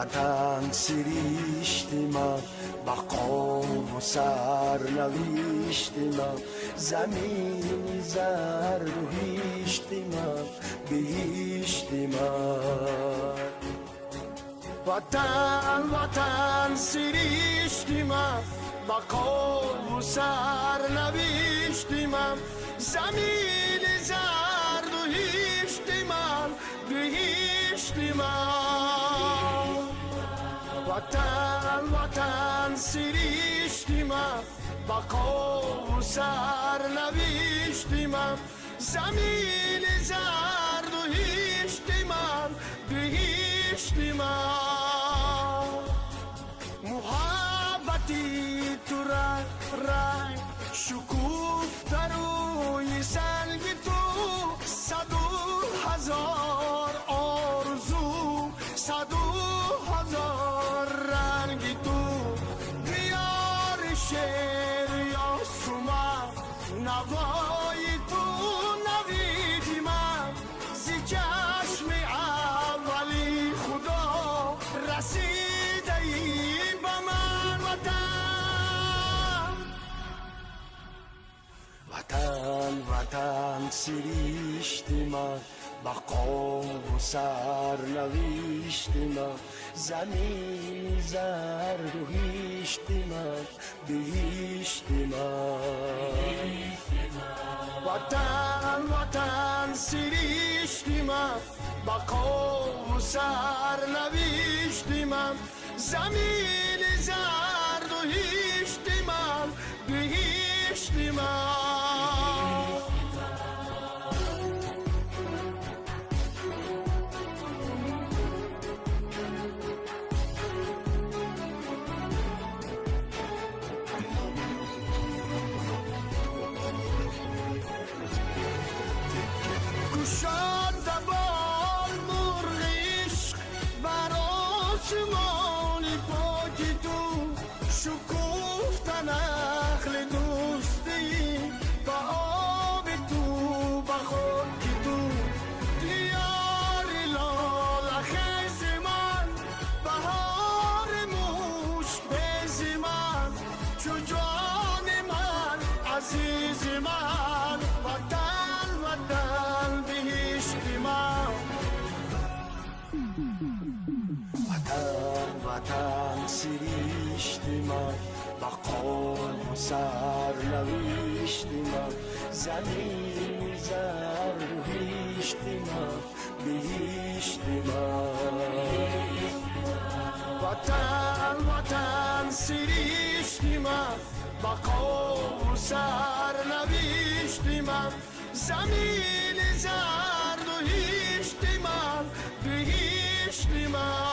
وطن سریشت من، بقا و سرنوشت من، زمین زرد و هیشت من، بهشت من. وطن سریشت من، بقا و سرنوشت من، زمین زرد و هیشت من، بهشت من. وطن سریشت من، بقا و سرنوشت من، زمین زرد و هیشت من، بهشت من. محبتی تو رنگ شکوفته روی سنگ تو، 100,000 آرزو، 100,000 رنگ تو. بیار شعر یا سومن، نوای تو نوید من، زی چشم اولی خدا رسیده ای به من. وطن سریشت من، بقا و سرنوشت من، زمین زرد و هیشت من، بهشت من. وطن سریشت من، بقا و سرنوشت من، زمین زرد و هیشت من، بهشت من. گشاد بال مرغ عشق بر آسمان پاک تو، شکفته نخل دوستی به آب تو، به خاک تو. دیار لاله خیز من، بهار موش بیز من، چو جان من عزیز من. وطن بهشت من. وطن سریشت من، بقا و سرنوشت من، زمین زرد و هیشت من، بهشت من. وطن سریشت من، بقا و سرنوشت من، زمین زرد و هیشت من، بهشت من.